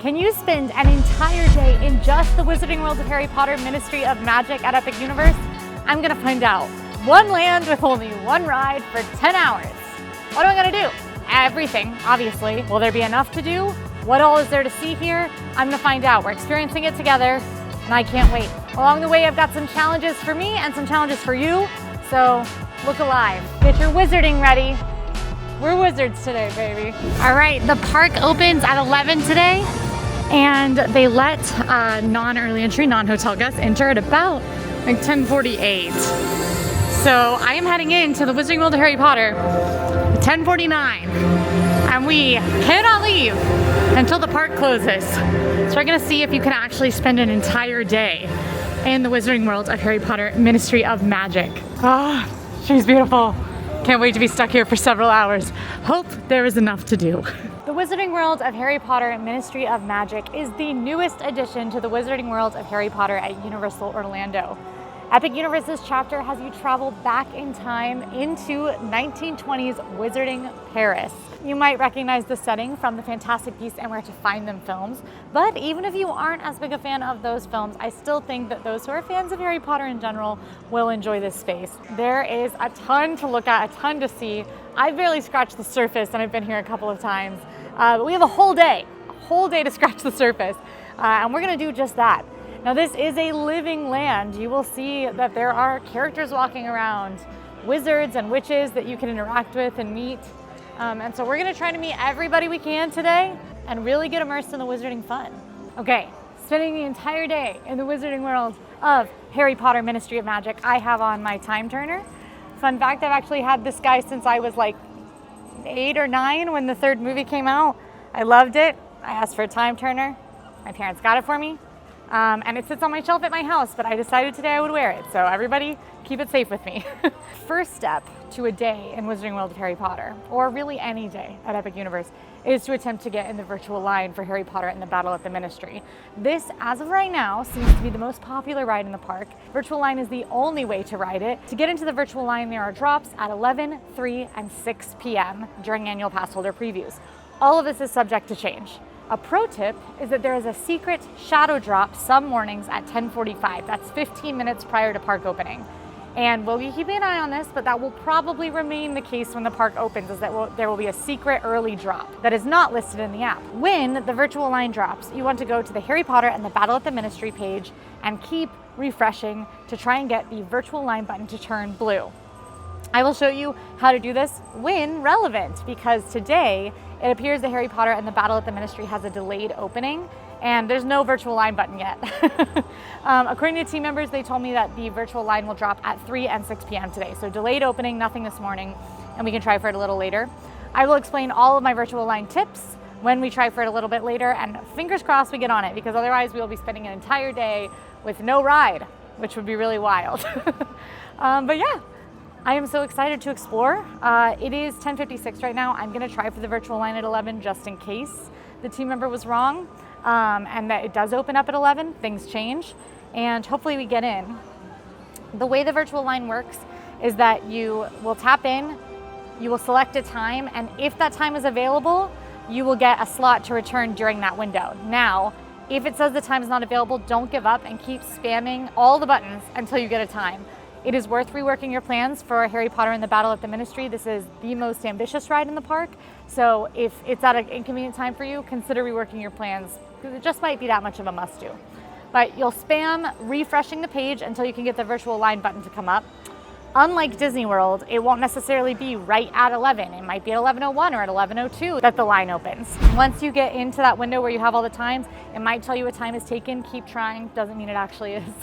Can you spend an entire day in just the Wizarding World of Harry Potter Ministry of Magic at Epic Universe? I'm gonna find out. One land with only one ride for 10 hours. What am I gonna do? Everything, obviously. Will there be enough to do? What all is there to see here? I'm gonna find out. We're experiencing it together, and I can't wait. Along the way, I've got some challenges for me and some challenges for you, so look alive. Get your wizarding ready. We're wizards today, baby. All right, the park opens at 11 today, and they let non-early entry, non-hotel guests enter at about like 10:48. So I am heading into the Wizarding World of Harry Potter at 10:49, and we cannot leave until the park closes. So we're gonna see if you can actually spend an entire day in the Wizarding World of Harry Potter Ministry of Magic. Ah, she's beautiful. Can't wait to be stuck here for several hours. Hope there is enough to do. The Wizarding World of Harry Potter Ministry of Magic is the newest addition to the Wizarding World of Harry Potter at Universal Orlando. Epic Universe's chapter has you travel back in time into 1920s Wizarding Paris. You might recognize the setting from the Fantastic Beasts and Where to Find Them films, but even if you aren't as big a fan of those films, I still think that those who are fans of Harry Potter in general will enjoy this space. There is a ton to look at, a ton to see. I've barely scratched the surface, and I've been here a couple of times, but we have a whole day to scratch the surface, and we're gonna do just that. Now, this is a living land. You will see that there are characters walking around, wizards and witches that you can interact with and meet. And so we're gonna try to meet everybody we can today and really get immersed in the wizarding fun. Okay, spending the entire day in the Wizarding World of Harry Potter Ministry of Magic, I have on my time turner. Fun fact, I've actually had this guy since I was like 8 or 9 when the third movie came out. I loved it. I asked for a time turner. My parents got it for me. And it sits on my shelf at my house, but I decided today I would wear it. So everybody keep it safe with me. First step to a day in Wizarding World of Harry Potter, or really any day at Epic Universe, is to attempt to get in the virtual line for Harry Potter and the Battle at the Ministry. This, as of right now, seems to be the most popular ride in the park. Virtual line is the only way to ride it. To get into the virtual line, there are drops at 11, 3, and 6 p.m. during annual pass holder previews. All of this is subject to change. A pro tip is that there is a secret shadow drop some mornings at 10:45. That's 15 minutes prior to park opening. And we'll be keeping an eye on this, but that will probably remain the case when the park opens, is that there will be a secret early drop that is not listed in the app. When the virtual line drops, you want to go to the Harry Potter and the Battle at the Ministry page and keep refreshing to try and get the virtual line button to turn blue. I will show you how to do this when relevant, because today it appears that Harry Potter and the Battle at the Ministry has a delayed opening, and there's no virtual line button yet. According to team members, they told me that the virtual line will drop at 3 and 6 p.m. today. So delayed opening, nothing this morning, and we can try for it a little later. I will explain all of my virtual line tips when we try for it a little bit later, and fingers crossed we get on it, because otherwise we will be spending an entire day with no ride, which would be really wild. But yeah. I am so excited to explore. It is 10:56 right now. I'm gonna try for the virtual line at 11 just in case the team member was wrong, and that it does open up at 11, things change, and hopefully we get in. The way the virtual line works is that you will tap in, you will select a time, and if that time is available, you will get a slot to return during that window. Now, if it says the time is not available, don't give up and keep spamming all the buttons until you get a time. It is worth reworking your plans for Harry Potter and the Battle at the Ministry. This is the most ambitious ride in the park. So if it's at an inconvenient time for you, consider reworking your plans, because it just might be that much of a must-do. But you'll spam refreshing the page until you can get the virtual line button to come up. Unlike Disney World, it won't necessarily be right at 11. It might be at 11:01 or at 11:02 that the line opens. Once you get into that window where you have all the times, it might tell you what time is taken. Keep trying, doesn't mean it actually is.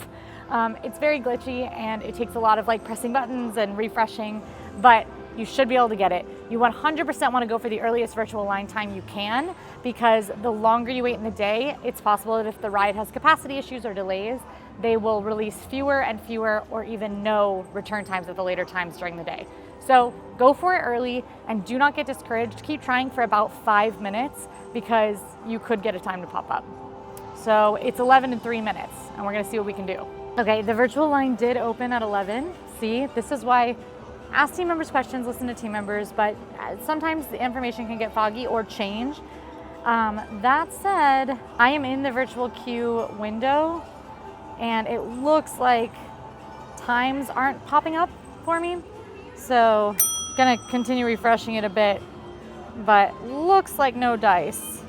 It's very glitchy, and it takes a lot of pressing buttons and refreshing, but you should be able to get it. You 100% want to go for the earliest virtual line time you can, because the longer you wait in the day, it's possible that if the ride has capacity issues or delays, they will release fewer and fewer or even no return times at the later times during the day. So go for it early and do not get discouraged. Keep trying for about 5 minutes, because you could get a time to pop up. So it's 11 and 3 minutes, and we're gonna see what we can do. Okay, the virtual line did open at 11. See, this is why ask team members questions, listen to team members, but sometimes the information can get foggy or change. That said, I am in the virtual queue window and it looks like times aren't popping up for me. So gonna continue refreshing it a bit, but looks like no dice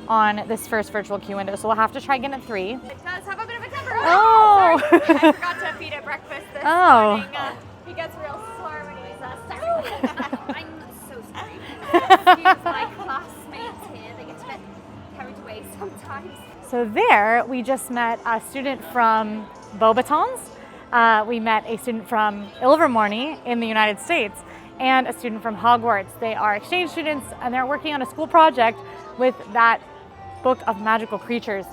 on this first virtual queue window. So we'll have to try again at 3. It does have a bit of a temper. Oh! Sorry. I forgot to feed it breakfast this morning. He gets real sore when he's I'm so sorry. Excuse my classmates here. They get to get carried away sometimes. So there, we just met a student from Beauxbatons. We met a student from Ilvermorny in the United States and a student from Hogwarts. They are exchange students and they're working on a school project with that book of magical creatures,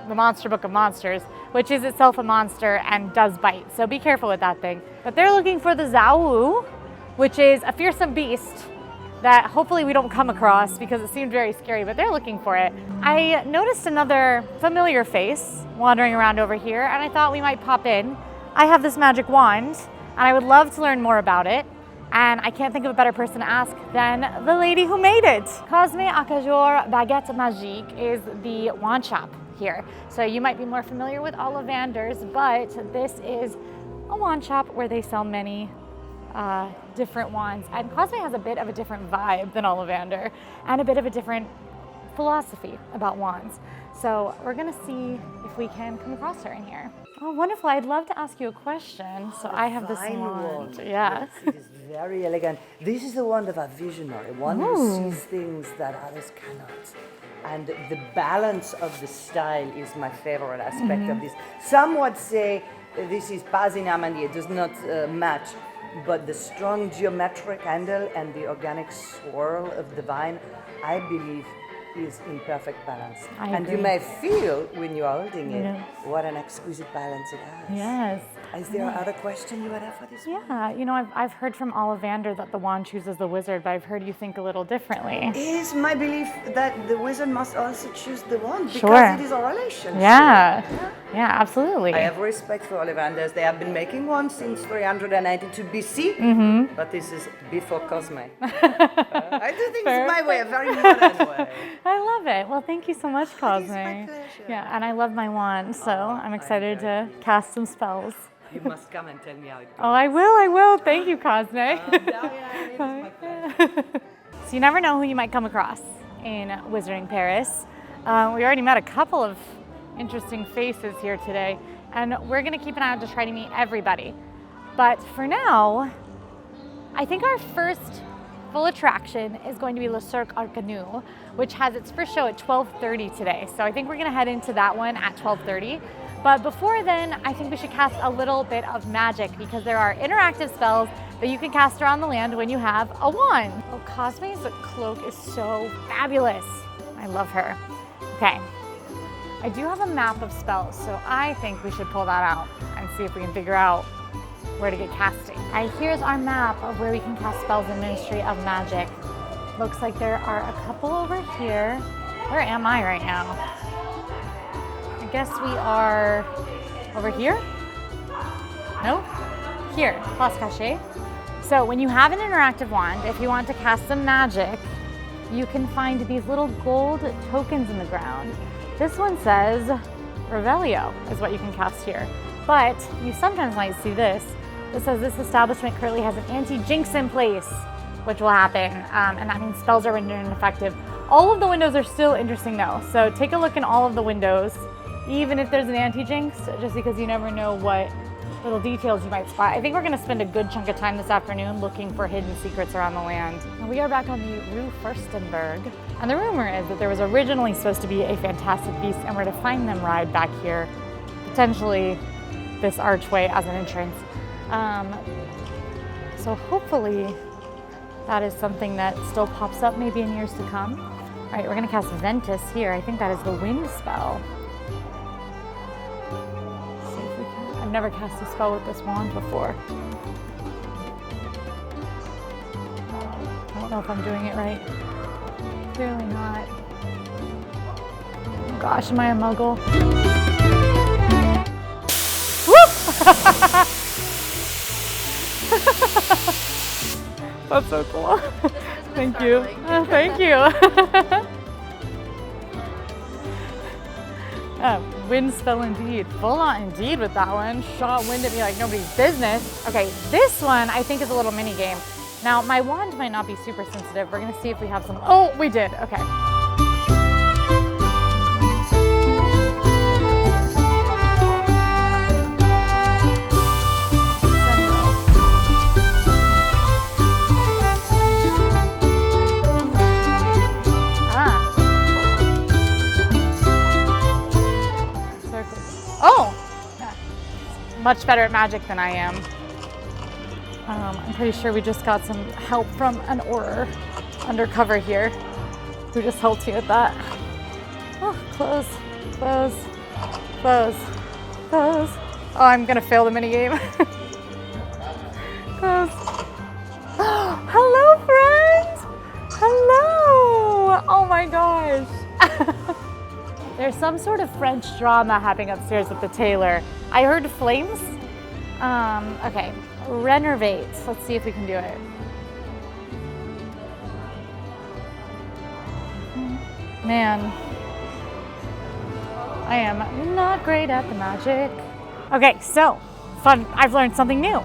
the Monster Book of Monsters, which is itself a monster and does bite. So be careful with that thing. But they're looking for the Zawu, which is a fearsome beast that hopefully we don't come across because it seemed very scary, but they're looking for it. I noticed another familiar face wandering around over here and I thought we might pop in. I have this magic wand and I would love to learn more about it. And I can't think of a better person to ask than the lady who made it. Cosme Acajor Baguette Magique is the wand shop here. So you might be more familiar with Ollivander's, but this is a wand shop where they sell many different wands. And Cosme has a bit of a different vibe than Ollivander and a bit of a different philosophy about wands. So we're gonna see if we can come across her in here. Oh, wonderful. I'd love to ask you a question. So I have this wand. Yes. It is very elegant. This is the wand of a visionary, one who sees things that others cannot. And the balance of the style is my favorite aspect of this. Some would say this is pas in harmonie, it does not match, but the strong geometric handle and the organic swirl of the vine, I believe, is in perfect balance. And you may feel when you are holding it what an exquisite balance it has. Yes. Is there other question you would have for this one? Yeah, you know, I've heard from Ollivander that the wand chooses the wizard, but I've heard you think a little differently. It is my belief that the wizard must also choose the wand because Sure. it is a relationship. Yeah, yeah, absolutely. I have respect for Ollivanders. They have been making one since 392 BC, but this is before Cosme. I do things my way, a very modern way. I love it. Well, thank you so much, Cosme. It is my pleasure. Yeah, and I love my wand, so I'm excited to cast some spells. You must come and tell me how it goes. Oh, I will. Thank you, Cosme. It is my pleasure. So you never know who you might come across in Wizarding Paris. We already met a couple of interesting faces here today, and we're gonna keep an eye out to try to meet everybody. But for now, I think our first full attraction is going to be Le Cirque Arcanu, which has its first show at 12:30 today. So I think we're gonna head into that one at 12:30. But before then, I think we should cast a little bit of magic because there are interactive spells that you can cast around the land when you have a wand. Oh, Cosme's cloak is so fabulous. I love her. Okay, I do have a map of spells, so I think we should pull that out and see if we can figure out where to get casting. All right, here's our map of where we can cast spells in Ministry of Magic. Looks like there are a couple over here. Where am I right now? I guess we are over here? No? Here, Place Cachée. So when you have an interactive wand, if you want to cast some magic, you can find these little gold tokens in the ground. This one says Revelio is what you can cast here. But you sometimes might see this. It says this establishment currently has an anti-jinx in place, which will happen, and that means spells are rendered ineffective. All of the windows are still interesting though, so take a look in all of the windows, even if there's an anti-jinx, just because you never know what little details you might spot. I think we're gonna spend a good chunk of time this afternoon looking for hidden secrets around the land. And we are back on the Rue Furstenberg, and the rumor is that there was originally supposed to be a Fantastic Beast, and we're to find them ride back here, potentially this archway as an entrance. So hopefully that is something that still pops up maybe in years to come. All right, we're gonna cast Ventus here. I think that is the wind spell. Let's see if we can. I've never cast a spell with this wand before. I don't know if I'm doing it right. Clearly not. Oh gosh, am I a muggle? Whoop! That's so cool. Thank you. Thank you. Wind spell indeed. Full on indeed with that one. Shot wind at me like nobody's business. Okay, this one I think is a little mini game. Now, my wand might not be super sensitive. We're gonna see if we have some. Oh, we did. Okay. Oh, much better at magic than I am. I'm pretty sure we just got some help from an Auror undercover here who just helped me with that. Oh, close, close, close, close. Oh, I'm gonna fail the minigame. Close. Hello, friends. Hello. Oh my gosh. There's some sort of French drama happening upstairs with the tailor. I heard flames. Okay, renovate. Let's see if we can do it. Man, I am not great at the magic. Okay, so fun. I've learned something new.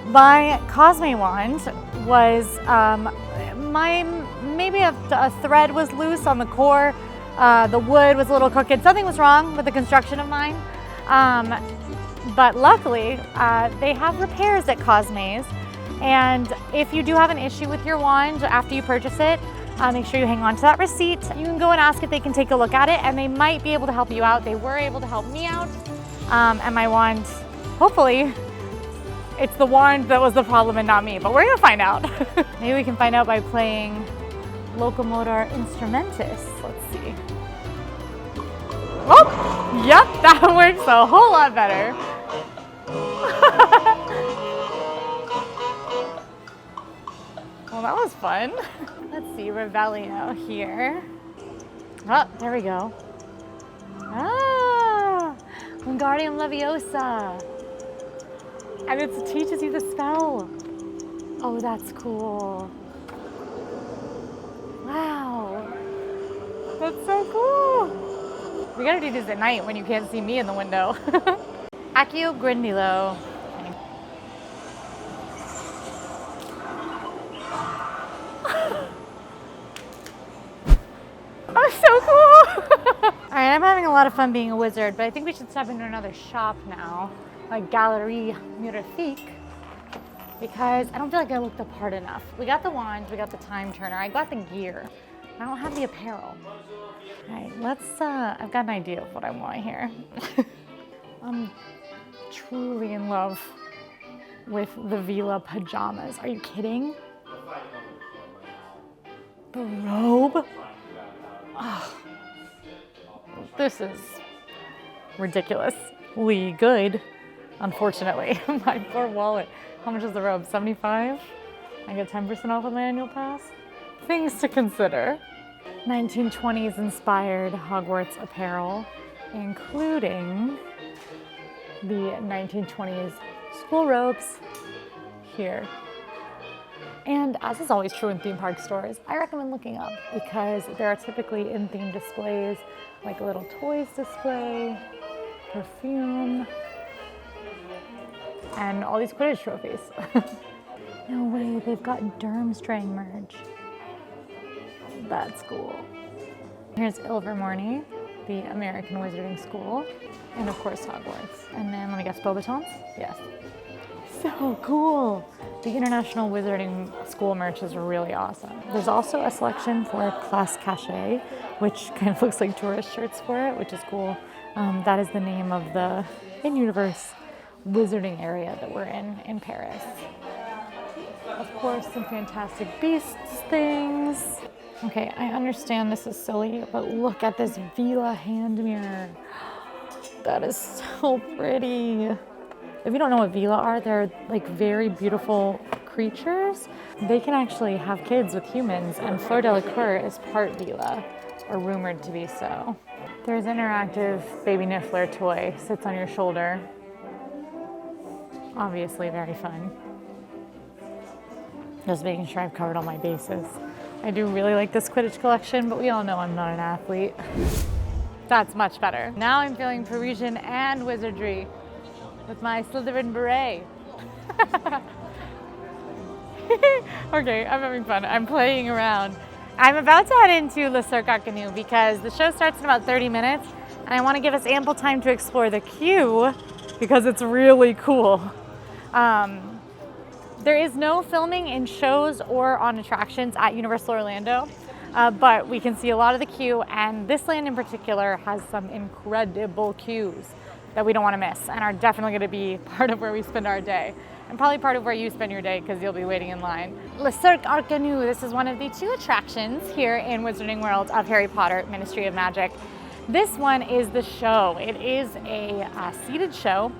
My Cosme wand was maybe a thread was loose on the core. The wood was a little crooked. Something was wrong with the construction of mine. But luckily, they have repairs at Cosme's. And if you do have an issue with your wand after you purchase it, make sure you hang on to that receipt. You can go and ask if they can take a look at it, and they might be able to help you out. They were able to help me out. And my wand, hopefully, it's the wand that was the problem and not me, but we're gonna find out. Maybe we can find out by playing Locomotor Instrumentus. Let's see. Oh, yep, that works a whole lot better. Well, that was fun. Let's see, Revelio here. Oh, there we go. Ah, Wingardium Leviosa. And it teaches you the spell. Oh, that's cool. Wow. That's so cool. We gotta do these at night when you can't see me in the window. Accio Grindilo. Oh, so cool. All right, I'm having a lot of fun being a wizard, but I think we should step into another shop now, like Galerie Mirifique, because I don't feel like I look the part enough. We got the wands, we got the time turner, I got the gear. I don't have the apparel. All right, I've got an idea of what I want here. I'm truly in love with the Vila pajamas. Are you kidding? The robe? Oh, this is ridiculously good, unfortunately. My poor wallet. How much is the robe? 75? I get 10% off of my annual pass? Things to consider. 1920s inspired Hogwarts apparel, including the 1920s school robes here. And as is always true in theme park stores, I recommend looking up because there are typically in-theme displays, like a little toys display, perfume, and all these Quidditch trophies. No way, they've got Durmstrang merch. That's cool. Here's Ilvermorny, the American Wizarding School, and of course Hogwarts. And then, let me guess, Beauxbatons? Yes. So cool. The International Wizarding School merch is really awesome. There's also a selection for Classe Cachée, which kind of looks like tourist shirts for it, which is cool. That is the name of the in-universe wizarding area that we're in Paris. Of course, some Fantastic Beasts things. Okay, I understand this is silly, but look at this Vila hand mirror. That is so pretty. If you don't know what Vila are, they're like very beautiful creatures. They can actually have kids with humans, and Fleur Delacour is part Vila, or rumored to be so. There's an interactive baby Niffler toy, sits on your shoulder. Obviously very fun. Just making sure I've covered all my bases. I do really like this Quidditch collection, but we all know I'm not an athlete. That's much better. Now I'm feeling Parisian and wizardry with my Slytherin beret. Okay, I'm having fun. I'm playing around. I'm about to head into Le Cirque Arcanu because the show starts in about 30 minutes and I want to give us ample time to explore the queue because it's really cool. There is no filming in shows or on attractions at Universal Orlando, but we can see a lot of the queue, and this land in particular has some incredible queues that we don't want to miss and are definitely going to be part of where we spend our day. And probably part of where you spend your day because you'll be waiting in line. Le Cirque Arcanu, this is one of the 2 attractions here in Wizarding World of Harry Potter Ministry of Magic. This one is the show. It is a seated show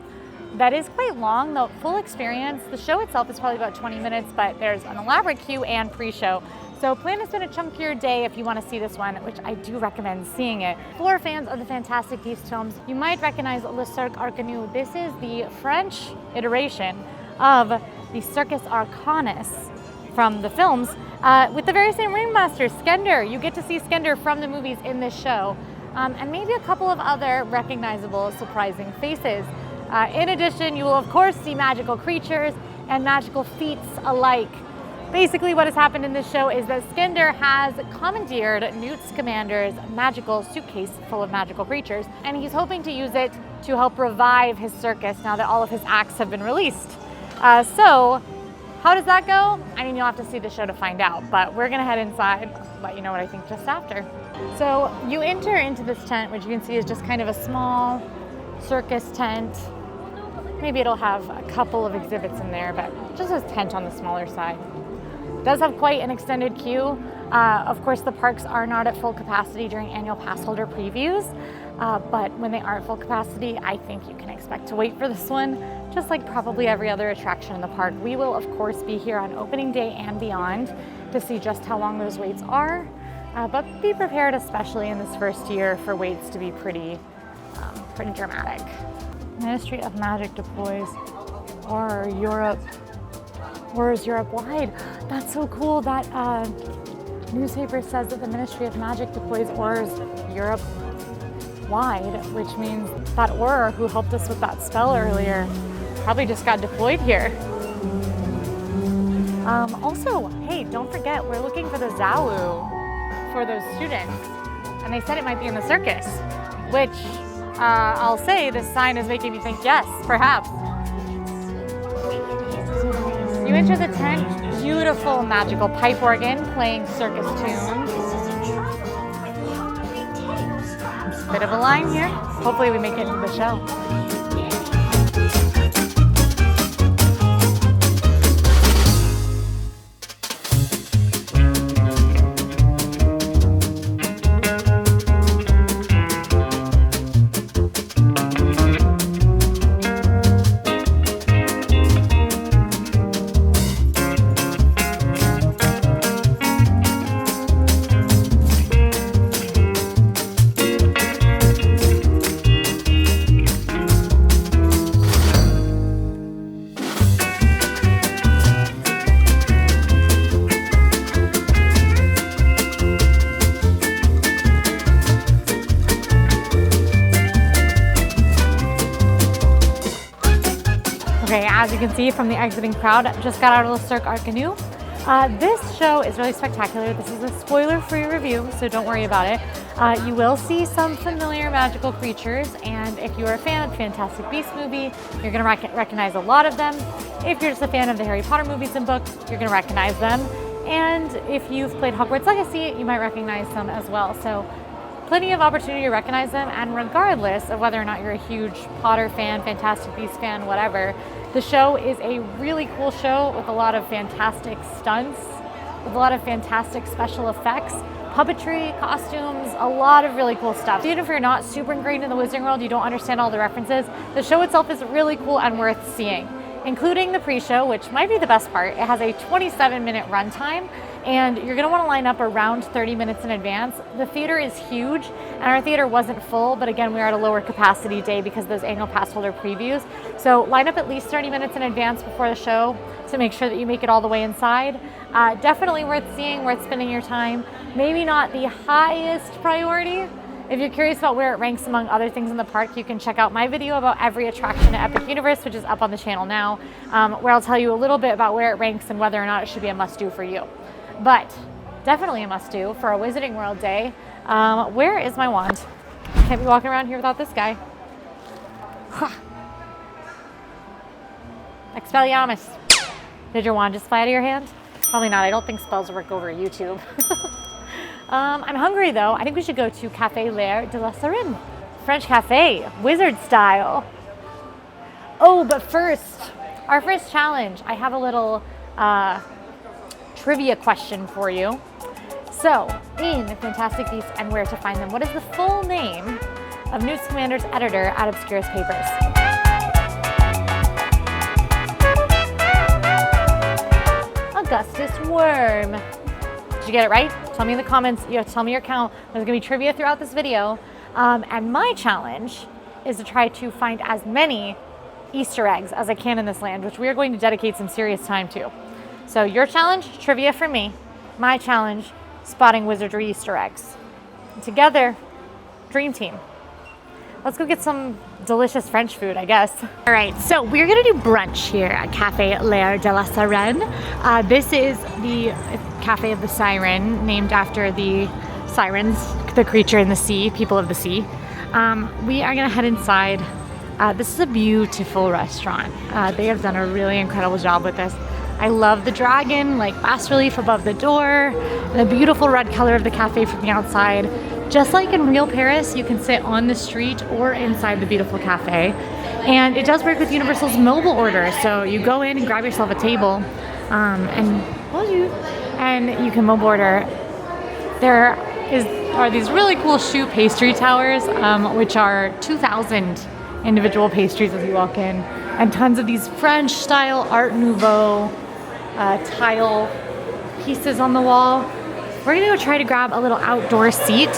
that is quite long. The full experience, the show itself is probably about 20 minutes, but there's an elaborate queue and pre-show. So plan to spend a chunkier day if you want to see this one, which I do recommend seeing it. For fans of the Fantastic Beasts films, you might recognize Le Cirque Arcanu. This is the French iteration of the Circus Arcanus from the films with the very same ringmaster, Skender. You get to see Skender from the movies in this show, and maybe a couple of other recognizable, surprising faces. In addition, you will of course see magical creatures and magical feats alike. Basically what has happened in this show is that Skender has commandeered Newt Scamander's magical suitcase full of magical creatures, and he's hoping to use it to help revive his circus now that all of his acts have been released. So how does that go? I mean, you'll have to see the show to find out, but we're gonna head inside, let you know what I think just after. So you enter into this tent, which you can see is just kind of a small circus tent. Maybe it'll have a couple of exhibits in there, but just a tent on the smaller side. It does have quite an extended queue. Of course, the parks are not at full capacity during annual pass holder previews, but when they are at full capacity, I think you can expect to wait for this one, just like probably every other attraction in the park. We will, of course, be here on opening day and beyond to see just how long those waits are, but be prepared, especially in this first year, for waits to be pretty dramatic. Ministry of Magic deploys or Europe. Or is Europe wide? That's so cool. That newspaper says that the Ministry of Magic deploys Aurors Europe wide, which means that Auror who helped us with that spell earlier probably just got deployed here. Also, hey, don't forget, we're looking for the Zawu for those students. And they said it might be in the circus, which I'll say this sign is making me think, yes, perhaps. You enter the tent, beautiful magical pipe organ playing circus tunes. Bit of a line here. Hopefully we make it into the show. Okay, as you can see from the exiting crowd, just got out of Le Cirque Arcanu. This show is really spectacular. This is a spoiler-free review, so don't worry about it. You will see some familiar magical creatures, and if you're a fan of the Fantastic Beasts movie, you're going to recognize a lot of them. If you're just a fan of the Harry Potter movies and books, you're going to recognize them. And if you've played Hogwarts Legacy, you might recognize some as well. So plenty of opportunity to recognize them, and regardless of whether or not you're a huge Potter fan, Fantastic Beasts fan, whatever, the show is a really cool show with a lot of fantastic stunts, with a lot of fantastic special effects, puppetry, costumes, a lot of really cool stuff. Even if you're not super ingrained in the Wizarding World, you don't understand all the references, the show itself is really cool and worth seeing, including the pre-show, which might be the best part. It has a 27-minute runtime, and you're gonna wanna line up around 30 minutes in advance. The theater is huge, and our theater wasn't full, but again, we are at a lower capacity day because of those annual pass holder previews. So line up at least 30 minutes in advance before the show to make sure that you make it all the way inside. Definitely worth seeing, worth spending your time. Maybe not the highest priority If you're curious about where it ranks among other things in the park, you can check out my video about every attraction at Epic Universe, which is up on the channel now, where I'll tell you a little bit about where it ranks and whether or not it should be a must-do for you. But definitely a must-do for a Wizarding World day. Where is my wand? Can't be walking around here without this guy. Expelliarmus. Did your wand just fly out of your hand? Probably not. I don't think spells work over YouTube. I'm hungry though. I think we should go to Café AllEars de la Serene. French cafe, wizard style. Oh, but first, our first challenge. I have a little trivia question for you. So, in Fantastic Beasts and Where to Find Them, what is the full name of Newt Scamander's editor at Obscurus Papers? Augustus Worm. Did you get it right? Tell me in the comments, tell me your count. There's gonna be trivia throughout this video. And my challenge is to try to find as many Easter eggs as I can in this land, which we are going to dedicate some serious time to. So your challenge, trivia for me. My challenge, spotting wizardry Easter eggs. Together, dream team. Let's go get some delicious French food, I guess. All right, so we're gonna do brunch here at Café AllEars de la Serene. This is the Cafe of the Siren, named after the sirens, the creature in the sea, people of the sea. We are gonna head inside. This is a beautiful restaurant. They have done a really incredible job with this. I love the dragon, like bas relief above the door, the beautiful red color of the cafe from the outside. Just like in real Paris, you can sit on the street or inside the beautiful cafe. And it does work with Universal's mobile order. So you go in and grab yourself a table and you can mobile order. There are these really cool choux pastry towers, which are 2,000 individual pastries as you walk in, and tons of these French style Art Nouveau tile pieces on the wall. We're gonna go try to grab a little outdoor seat.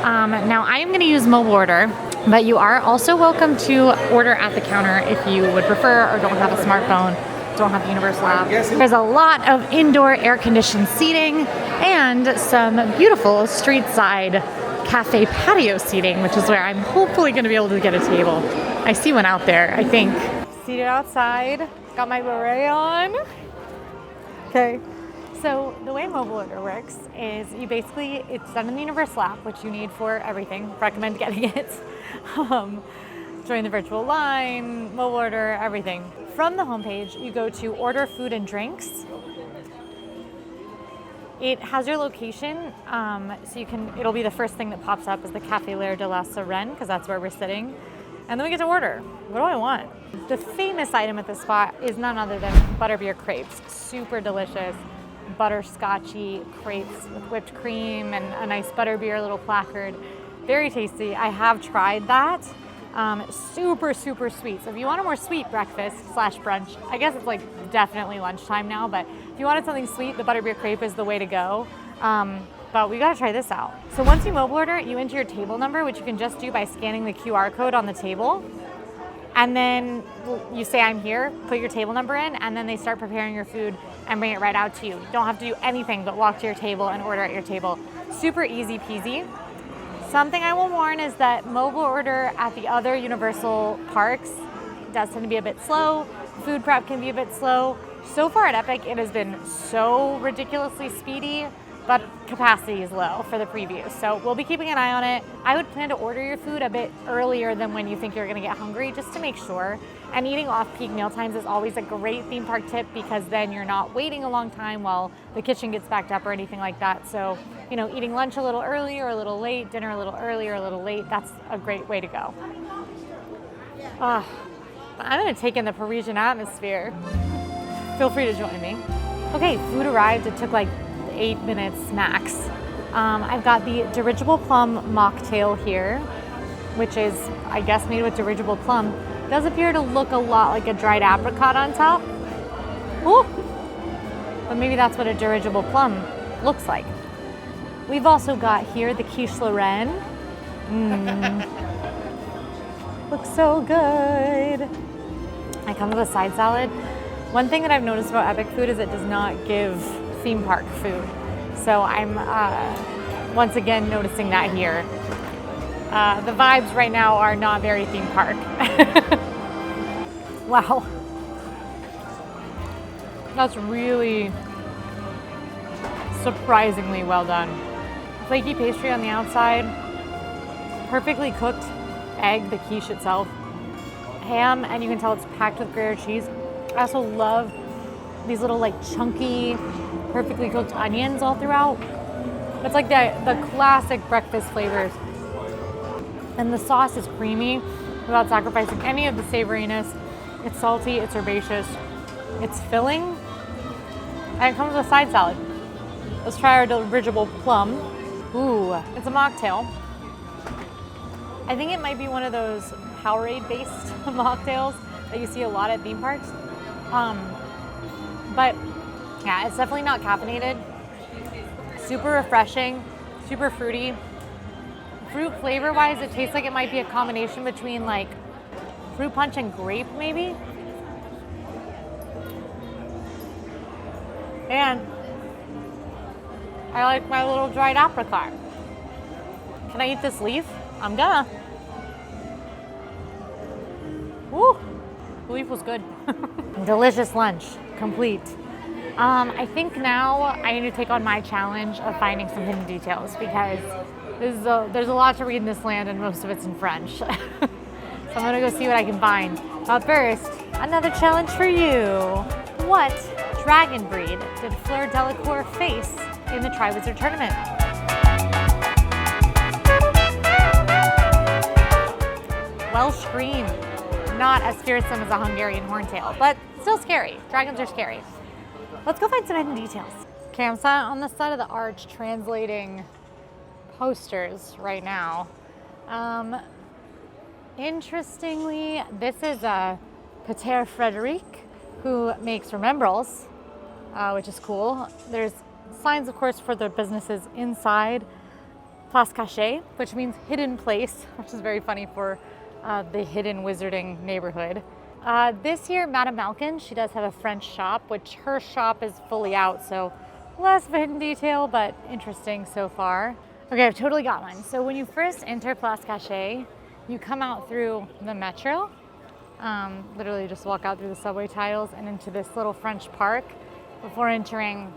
Now I am gonna use mobile order, but you are also welcome to order at the counter if you would prefer or don't have a smartphone, don't have the Universal app. There's a lot of indoor air-conditioned seating and some beautiful street-side cafe patio seating, which is where I'm hopefully gonna be able to get a table. I see one out there, I think. Seated outside, got my beret on. Okay. So the way mobile order works is it's done in the Universal app, which you need for everything. Recommend getting it. Join the virtual line, mobile order, everything. From the homepage, you go to order food and drinks. It has your location, so it'll be the first thing that pops up is the Café AllEars de la Serene, because that's where we're sitting. And then we get to order. What do I want? The famous item at this spot is none other than butterbeer crepes. Super delicious. Butterscotchy crepes with whipped cream and a nice butterbeer little placard. Very tasty. I have tried that. Super, super sweet. So if you want a more sweet breakfast / brunch, I guess it's like definitely lunchtime now, but if you wanted something sweet, the butterbeer crepe is the way to go. But we gotta try this out. So once you mobile order, you enter your table number, which you can just do by scanning the QR code on the table. And then you say, I'm here, put your table number in, and then they start preparing your food and bring it right out to you. You don't have to do anything but walk to your table and order at your table. Super easy peasy. Something I will warn is that mobile order at the other Universal parks does tend to be a bit slow. Food prep can be a bit slow. So far at Epic, it has been so ridiculously speedy, but capacity is low for the preview. So we'll be keeping an eye on it. I would plan to order your food a bit earlier than when you think you're gonna get hungry, just to make sure. And eating off-peak meal times is always a great theme park tip, because then you're not waiting a long time while the kitchen gets backed up or anything like that. So, eating lunch a little early or a little late, dinner a little early or a little late, that's a great way to go. I'm gonna take in the Parisian atmosphere. Feel free to join me. Okay, food arrived. It took like 8 minutes max. I've got the dirigible plum mocktail here, which is, I guess, made with dirigible plum. Does appear to look a lot like a dried apricot on top. Ooh. But maybe that's what a dirigible plum looks like. We've also got here the quiche Lorraine. Looks so good. I come with a side salad. One thing that I've noticed about Epic food is it does not give theme park food. So I'm once again noticing that here. The vibes right now are not very theme park. Wow. That's really surprisingly well done. Flaky pastry on the outside, perfectly cooked egg, the quiche itself, ham, and you can tell it's packed with Gruyere cheese. I also love these little like chunky, perfectly cooked onions all throughout. It's like the classic breakfast flavors. And the sauce is creamy without sacrificing any of the savoriness. It's salty, it's herbaceous, it's filling, and it comes with a side salad. Let's try our dirigible plum. Ooh, it's a mocktail. I think it might be one of those Powerade-based mocktails that you see a lot at theme parks. But yeah, it's definitely not caffeinated. Super refreshing, super fruity. Fruit flavor-wise, it tastes like it might be a combination between like fruit punch and grape, maybe. And I like my little dried apricot. Can I eat this leaf? I'm gonna. Woo! The leaf was good. Delicious lunch, complete. I think now I need to take on my challenge of finding some hidden details because there's a lot to read in this land and most of it's in French. So I'm gonna go see what I can find. But first, another challenge for you. What dragon breed did Fleur Delacour face in the Triwizard Tournament? Welsh Green. Not as fearsome as a Hungarian horntail, but still scary. Dragons are scary. Let's go find some hidden details. Okay, I'm sat on the side of the arch translating posters right now. Interestingly, this is Pater Frederic, who makes remembrals, which is cool. There's signs, of course, for their businesses inside Place Cachée, which means hidden place, which is very funny for the hidden wizarding neighborhood. This year, Madame Malkin, she does have a French shop, which her shop is fully out, so less of a hidden detail, but interesting so far. Okay, I've totally got one. So when you first enter Place Cachée, you come out through the metro, literally just walk out through the subway tiles and into this little French park before entering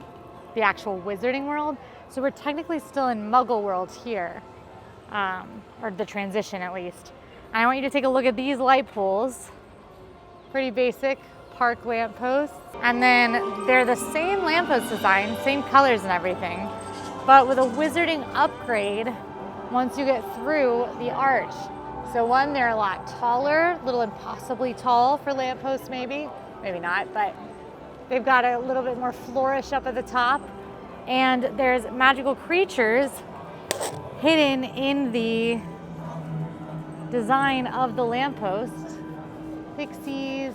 the actual wizarding world. So we're technically still in Muggle world here, or the transition at least. And I want you to take a look at these light poles. Pretty basic park lampposts. And then they're the same lamppost design, same colors and everything, but with a wizarding upgrade once you get through the arch. So one, they're a lot taller, a little impossibly tall for lampposts maybe not, but they've got a little bit more flourish up at the top. And there's magical creatures hidden in the design of the lamppost. Pixies,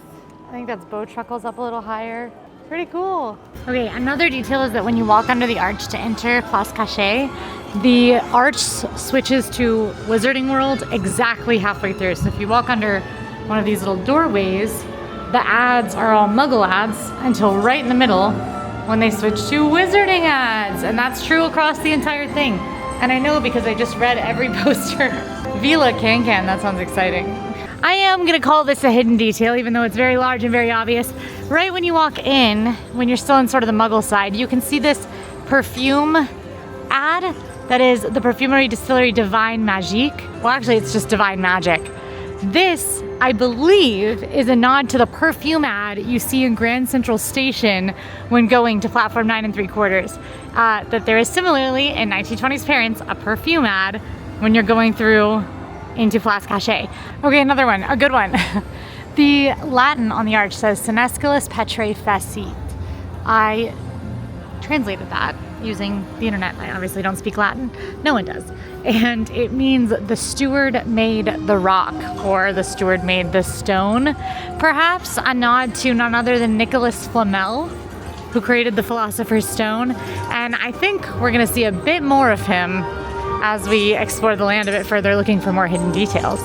I think that's Bowtruckles up a little higher. Pretty cool. Okay, another detail is that when you walk under the arch to enter Place Cachée, the arch switches to Wizarding World exactly halfway through. So if you walk under one of these little doorways, the ads are all Muggle ads until right in the middle when they switch to Wizarding ads. And that's true across the entire thing. And I know because I just read every poster. Vila Can-Can, that sounds exciting. I am gonna call this a hidden detail, even though it's very large and very obvious. Right when you walk in, when you're still in sort of the Muggle side, you can see this perfume ad that is the Perfumerie Distillerie Divine Magique. Well, actually, it's just Divine Magic. This, I believe, is a nod to the perfume ad you see in Grand Central Station when going to platform 9 3/4. That there is similarly in 1920s Parents a perfume ad when you're going through into Place Cachée. Okay, another one, a good one. The Latin on the arch says Senescalus Petrae Facit. I translated that using the internet. I obviously don't speak Latin. No one does. And it means the steward made the rock, or the steward made the stone. Perhaps a nod to none other than Nicholas Flamel, who created the Philosopher's Stone. And I think we're gonna see a bit more of him as we explore the land a bit further, looking for more hidden details.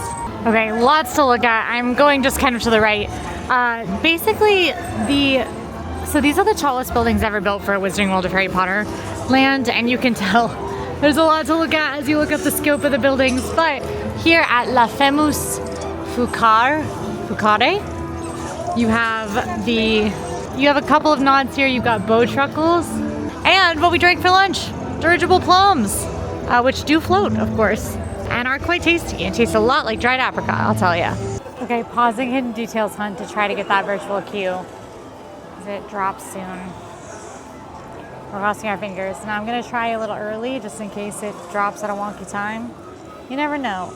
Okay, lots to look at. I'm going just kind of to the right. Basically, so these are the tallest buildings ever built for a Wizarding World of Harry Potter land, and you can tell there's a lot to look at as you look up the scope of the buildings, but Here at La Famous Fucare, you have a couple of nods here. You've got bow truckles and what we drank for lunch, dirigible plums, which do float, of course, and are quite tasty and taste a lot like dried apricot, I'll tell you. Okay, pausing Hidden Details Hunt to try to get that virtual queue as it drops soon. We're crossing our fingers. Now I'm gonna try a little early just in case it drops at a wonky time. You never know.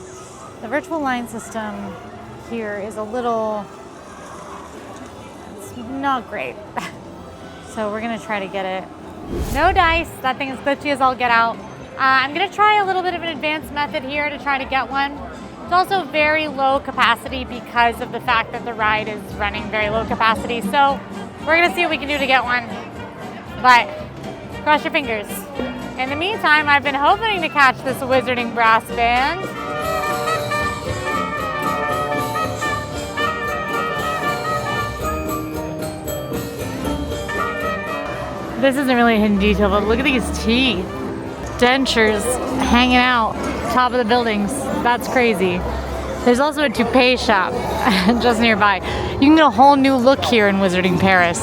The virtual line system here is a little, it's not great. So we're gonna try to get it. No dice, that thing is glitchy as all get out. I'm gonna try a little bit of an advanced method here to try to get one. It's also very low capacity because of the fact that the ride is running very low capacity. So we're gonna see what we can do to get one. But cross your fingers. In the meantime, I've been hoping to catch this wizarding brass band. This isn't really a hidden detail, but look at these teeth. Dentures hanging out top of the buildings. That's crazy. There's also a toupee shop just nearby. You can get a whole new look here in Wizarding Paris.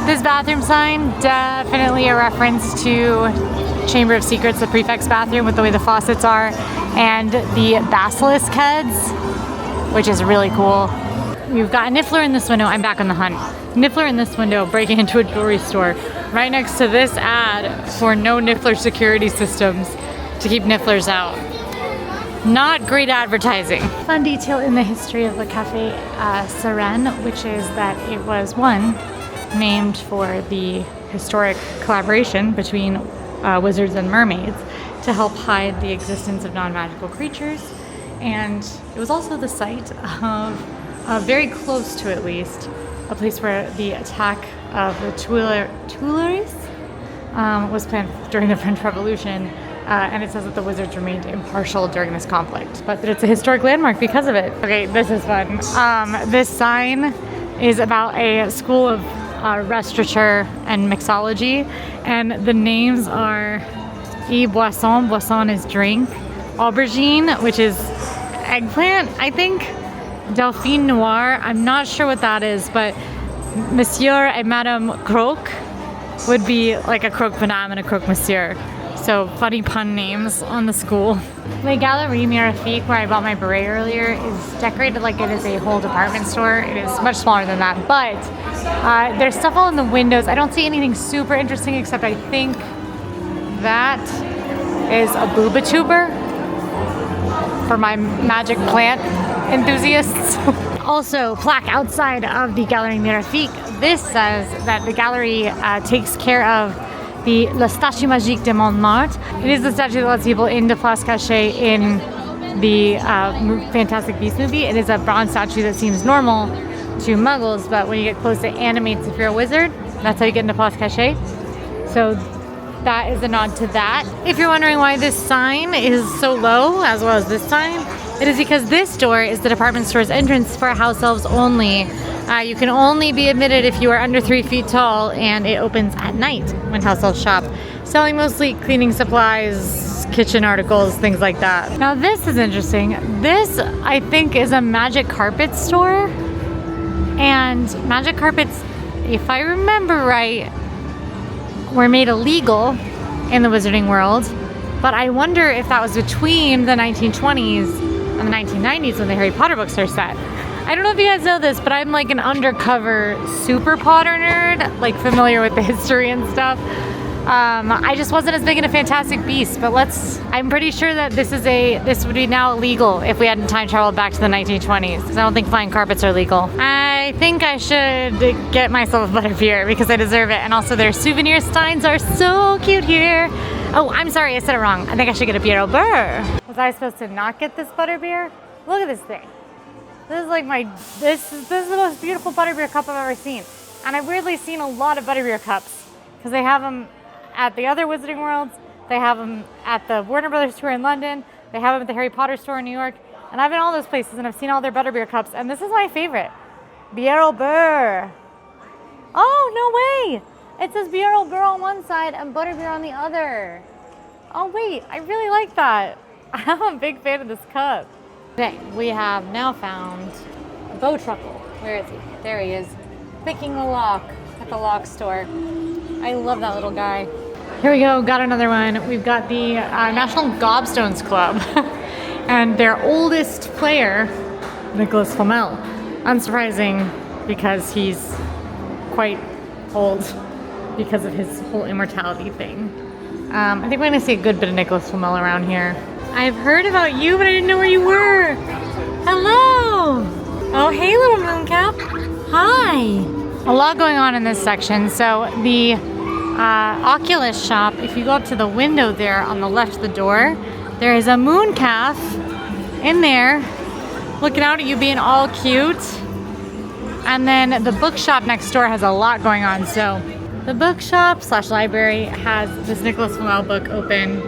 This bathroom sign, definitely a reference to Chamber of Secrets, the prefect's bathroom with the way the faucets are, and the basilisk heads, which is really cool. We've got a Niffler in this window. I'm back on the hunt. Niffler in this window breaking into a jewelry store right next to this ad for no Niffler security systems to keep Nifflers out. Not great advertising. Fun detail in the history of the Café Sirène, which is that it was named for the historic collaboration between wizards and mermaids to help hide the existence of non-magical creatures. And it was also the site of, very close to at least, a place where the attack of the Tuileries was planned during the French Revolution. And it says that the wizards remained impartial during this conflict, but that it's a historic landmark because of it. Okay, this is fun. This sign is about a school of restaurateur and mixology, and the names are boisson, boisson is drink, aubergine, which is eggplant, I think, Dauphine Noir, I'm not sure what that is, but Monsieur et Madame Croque would be like a croque madame and a croque monsieur. So funny pun names on the school. Les Galeries Mirifique, where I bought my beret earlier, is decorated like it is a whole department store. It is much smaller than that, but there's stuff all in the windows. I don't see anything super interesting except I think that is a booba tuber for my magic plant enthusiasts. Also, plaque outside of the Galerie Mirifique. This says that the gallery takes care of the La Statue Magique de Montmartre. It is the statue that lets people into Place Cachée in the Fantastic Beasts movie. It is a bronze statue that seems normal to muggles, but when you get close, it animates if you're a wizard. That's how you get into Place Cachée. So that is a nod to that. If you're wondering why this sign is so low, as well as this sign, it is because this door is the department store's entrance for house elves only. You can only be admitted if you are under 3 feet tall, and it opens at night when house elves shop, selling mostly cleaning supplies, kitchen articles, things like that. Now this is interesting. This, I think, is a magic carpet store, and magic carpets, if I remember right, were made illegal in the wizarding world, but I wonder if that was between the 1920s and the 1990s when the Harry Potter books are set. I don't know if you guys know this, but I'm like an undercover super Potter nerd, like familiar with the history and stuff. I just wasn't as big into Fantastic Beasts, but I'm pretty sure that this would be now illegal if we hadn't time traveled back to the 1920s, because I don't think flying carpets are legal. I think I should get myself a butterbeer because I deserve it, and also their souvenir steins are so cute here. Oh, I'm sorry, I said it wrong. I think I should get a Bière au beurre. Was I supposed to not get this butterbeer? Look at this thing. This is like this is the most beautiful butterbeer cup I've ever seen. And I've weirdly seen a lot of butterbeer cups because they have them at the other Wizarding Worlds. They have them at the Warner Brothers tour in London. They have them at the Harry Potter store in New York. And I've been all those places and I've seen all their butterbeer cups. And this is my favorite. Bière au beurre. Oh, no way. It says Bière au beurre on one side and butterbeer on the other. Oh, wait. I really like that. I'm a big fan of this cup. Okay, we have now found a Bowtruckle. Where is he? There he is. Picking the lock at the lock store. I love that little guy. Here we go, got another one. We've got the National Gobstones Club and their oldest player, Nicholas Flamel. Unsurprising because he's quite old because of his whole immortality thing. I think we're gonna see a good bit of Nicholas Flamel around here. I've heard about you, but I didn't know where you were. Hello. Oh, hey, little mooncap. Hi. A lot going on in this section. So the Oculus shop, if you go up to the window there on the left of the door, there is a mooncalf in there looking out at you being all cute. And then the bookshop next door has a lot going on. So the bookshop / library has this Nicholas Flamel book open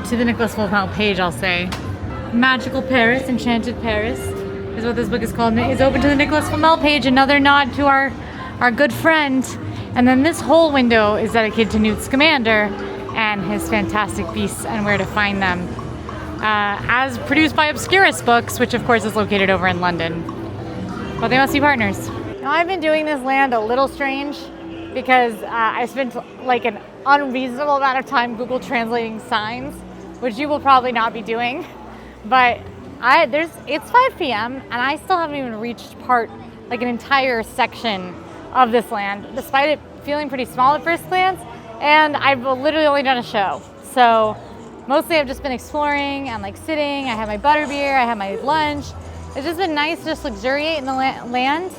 to the Nicholas Flamel page, I'll say. Magical Paris, Enchanted Paris is what this book is called. It's open to the Nicholas Flamel page, another nod to our good friend. And then this whole window is dedicated to Newt Scamander and his fantastic beasts and where to find them. As produced by Obscurus Books, which of course is located over in London. But they must be partners. Now I've been doing this land a little strange because I spent like an unreasonable amount of time Google translating signs, which you will probably not be doing. But it's 5 p.m. and I still haven't even reached an entire section of this land, despite it feeling pretty small at first glance, and I've literally only done a show. So mostly I've just been exploring and like sitting. I have my butterbeer, I have my lunch. It's just been nice to just luxuriate in the land.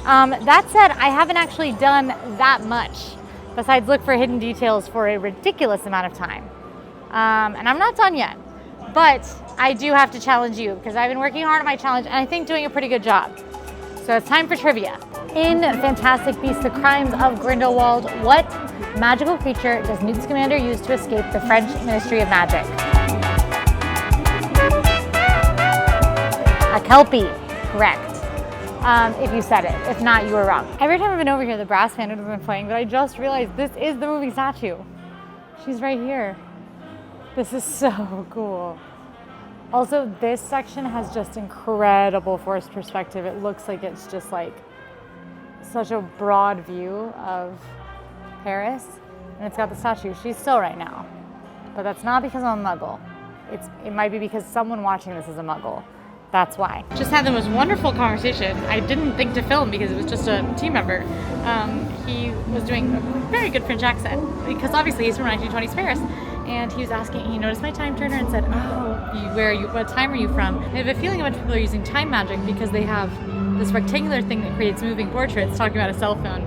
That said, I haven't actually done that much besides look for hidden details for a ridiculous amount of time. And I'm not done yet, but I do have to challenge you because I've been working hard on my challenge and I think doing a pretty good job. So it's time for trivia. In Fantastic Beasts, The Crimes of Grindelwald, what magical creature does Newt Scamander use to escape the French Ministry of Magic? A Kelpie, correct. If you said it. If not, you were wrong. Every time I've been over here, the brass band has been playing, but I just realized this is the moving statue. She's right here. This is so cool. Also, this section has just incredible forced perspective. It looks like it's just like such a broad view of Paris, and it's got the statue. She's still right now, but that's not because I'm a muggle. It might be because someone watching this is a muggle. That's why. Just had the most wonderful conversation. I didn't think to film because it was just a team member. He was doing a very good French accent because obviously he's from 1920s Paris. And he was asking, he noticed my time turner and said, oh, what time are you from? I have a feeling a bunch of people are using time magic because they have this rectangular thing that creates moving portraits talking about a cell phone.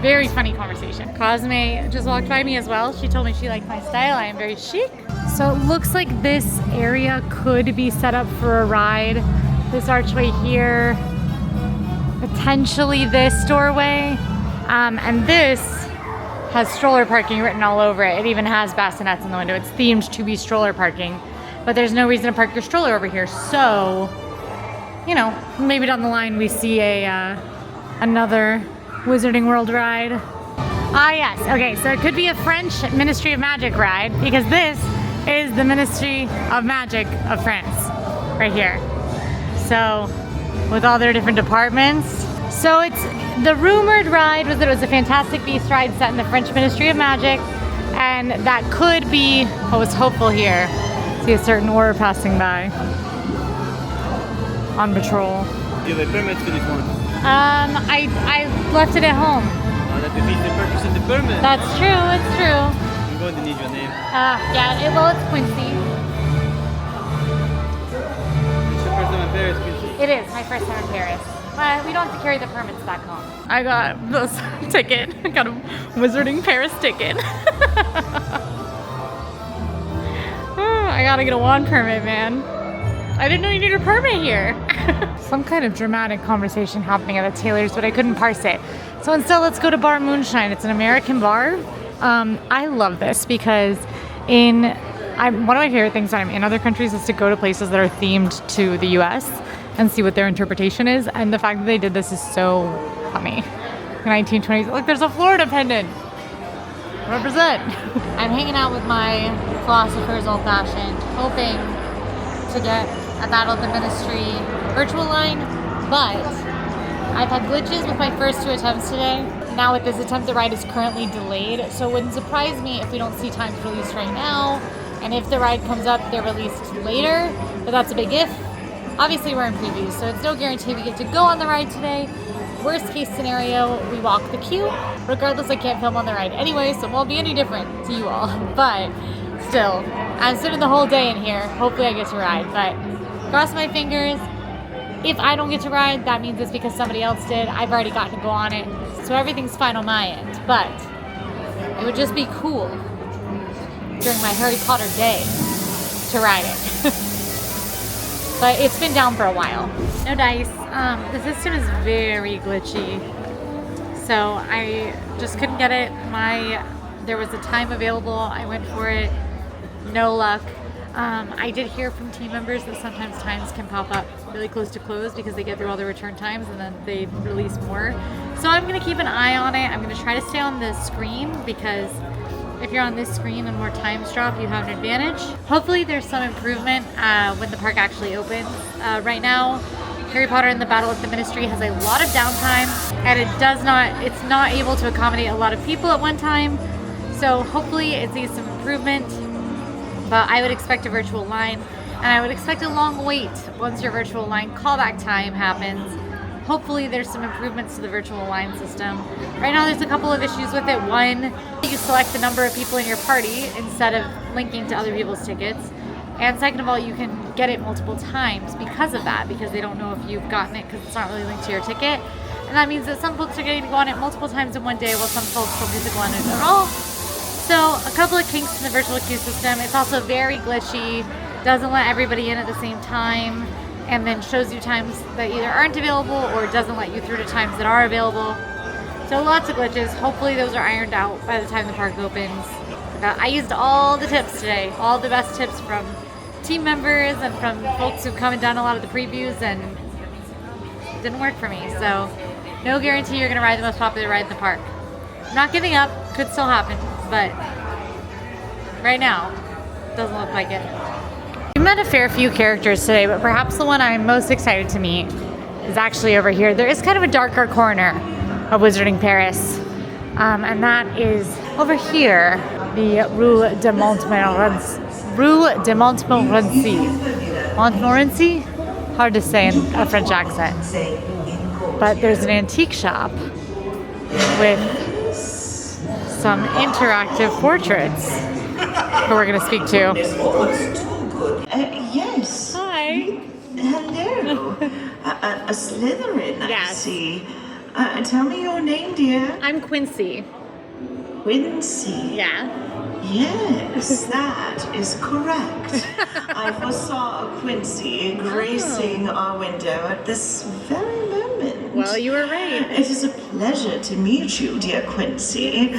Very funny conversation. Cosme just walked by me as well. She told me she liked my style. I am very chic. So it looks like this area could be set up for a ride. This archway here, potentially this doorway, and this has stroller parking written all over it. It even has bassinets in the window. It's themed to be stroller parking, but there's no reason to park your stroller over here. So, maybe down the line we see another Wizarding World ride. Ah, yes. Okay, so it could be a French Ministry of Magic ride because this is the Ministry of Magic of France right here. So, with all their different departments. So it's the rumored ride was that it was a Fantastic Beasts ride set in the French Ministry of Magic, and that could be what was hopeful here. See a certain order passing by on patrol. Do you have a permit for this one? I left it at home. Oh, that defeats the purpose of the permit. That's true. It's true. I'm going to need your name. It's Quincy. It's your first time in Paris, Quincy? It is my first time in Paris. We don't have to carry the permits back home. I got this ticket. I got a Wizarding Paris ticket. I gotta get a wand permit, man. I didn't know you needed a permit here. Some kind of dramatic conversation happening at the Taylor's, but I couldn't parse it. So instead, let's go to Bar Moonshine. It's an American bar. I love this because one of my favorite things when I'm in other countries is to go to places that are themed to the US and see what their interpretation is. And the fact that they did this is so funny. 1920s. Look, there's a Florida pendant. Represent. I'm hanging out with my Philosopher's Old Fashioned, hoping to get a Battle of the Ministry virtual line, but I've had glitches with my first 2 attempts today. Now with this attempt, the ride is currently delayed, so it wouldn't surprise me if we don't see times released right now, and if the ride comes up, they're released later, but that's a big if. Obviously, we're in previews, so it's no guarantee we get to go on the ride today. Worst case scenario, we walk the queue. Regardless, I can't film on the ride anyway, so it won't be any different to you all, but still, I'm sitting the whole day in here. Hopefully I get to ride, but cross my fingers. If I don't get to ride, that means it's because somebody else did. I've already gotten to go on it, so everything's fine on my end, but it would just be cool during my Harry Potter day to ride it. But it's been down for a while. No dice. The system is very glitchy, so I just couldn't get it. There was a time available. I went for it. No luck. I did hear from team members that sometimes times can pop up really close to close because they get through all the return times and then they release more. So I'm going to keep an eye on it. I'm going to try to stay on the screen because if you're on this screen and more times drop, you have an advantage. Hopefully there's some improvement when the park actually opens. Right now, Harry Potter and the Battle of the Ministry has a lot of downtime, and it's not able to accommodate a lot of people at one time. So hopefully it sees some improvement, but I would expect a virtual line, and I would expect a long wait once your virtual line callback time happens. Hopefully there's some improvements to the virtual line system. Right now there's a couple of issues with it. One, you select the number of people in your party instead of linking to other people's tickets. And second of all, you can get it multiple times because of that, because they don't know if you've gotten it because it's not really linked to your ticket. And that means that some folks are getting to go on it multiple times in one day while some folks don't get to go on it at all. So a couple of kinks in the virtual queue system. It's also very glitchy, doesn't let everybody in at the same time, and then shows you times that either aren't available or doesn't let you through to times that are available. So lots of glitches. Hopefully those are ironed out by the time the park opens. I used all the tips today, all the best tips from team members and from folks who've come and done a lot of the previews, and it didn't work for me. So no guarantee you're gonna ride the most popular ride in the park. I'm not giving up, could still happen, but right now, doesn't look like it. We met a fair few characters today, but perhaps the one I'm most excited to meet is actually over here. There is kind of a darker corner of Wizarding Paris, and that is over here, the Rue de Montmorency. Montmorency? Hard to say in a French accent. But there's an antique shop with some interactive portraits who we're going to speak to. Yes. Hi. Hello. A Slytherin, I Yes. see. Tell me your name, dear. I'm Quincy. Quincy. Yeah. Yes, that is correct. I foresaw a Quincy gracing our window at this very moment. Well, you were right. It is a pleasure to meet you, dear Quincy.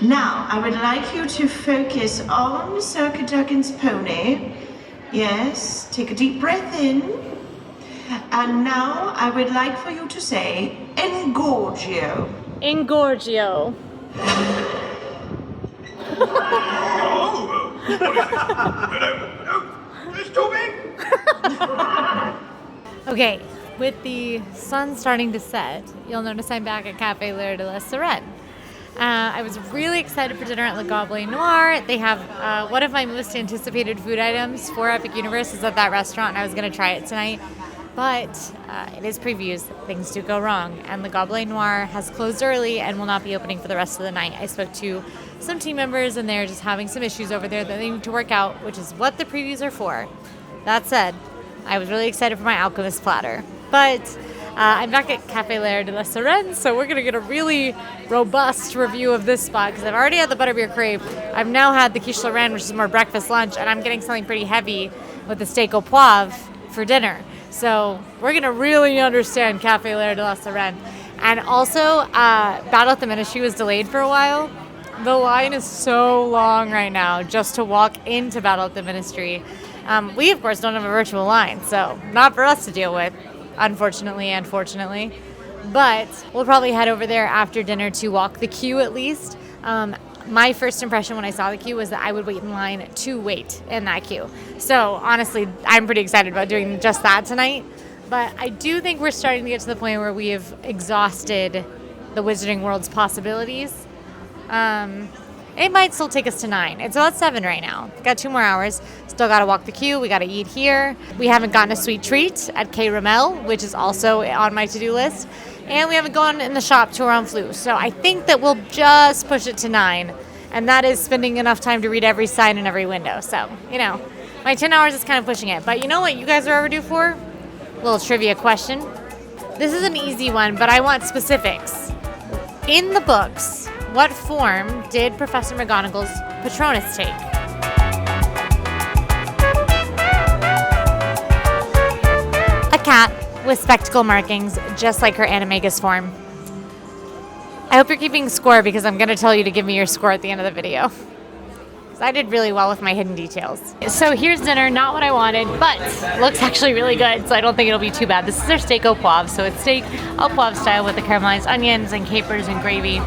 Now, I would like you to focus on Sir Cadogan's pony. Yes, take a deep breath in. And now I would like for you to say, Engorgio. Engorgio. It's too big. Okay, with the sun starting to set, you'll notice I'm back at Café L'Air de la Sirène. I was really excited for dinner at Le Gobelin Noir. They have one of my most anticipated food items for Epic Universe is at that restaurant, and I was going to try it tonight. But it is previews. Things do go wrong. And Le Gobelin Noir has closed early and will not be opening for the rest of the night. I spoke to some team members, and they're just having some issues over there that they need to work out, which is what the previews are for. That said, I was really excited for my Alchemist platter. But I'm back at Café L'Air de la Sirène, so we're going to get a really robust review of this spot, because I've already had the butterbeer crepe. I've now had the quiche Lorraine, which is more breakfast lunch, and I'm getting something pretty heavy with the steak au poivre for dinner. So we're going to really understand Café L'Air de la Sirène. And also, Battle at the Ministry was delayed for a while. The line is so long right now just to walk into Battle at the Ministry. We, of course, don't have a virtual line, so not for us to deal with, unfortunately and fortunately. But we'll probably head over there after dinner to walk the queue at least. my first impression when I saw the queue was that I would wait in line to wait in that queue. So honestly, I'm pretty excited about doing just that tonight. But I do think we're starting to get to the point where we have exhausted the Wizarding World's possibilities. It might still take us to 9. It's about 7 right now. Got 2 more hours. Still got to walk the queue. We got to eat here. We haven't gotten a sweet treat at K. Rommel, which is also on my to-do list. And we haven't gone in the shop to around Flu. So I think that we'll just push it to 9. And that is spending enough time to read every sign in every window. So, you know, my 10 hours is kind of pushing it. But you know what you guys are overdue for? A little trivia question. This is an easy one, but I want specifics. In the books, what form did Professor McGonagall's Patronus take? A cat with spectacle markings, just like her animagus form. I hope you're keeping score because I'm going to tell you to give me your score at the end of the video. Because I did really well with my hidden details. So here's dinner, not what I wanted, but looks actually really good, so I don't think it'll be too bad. This is their steak au poivre, so it's steak au poivre style with the caramelized onions and capers and gravy.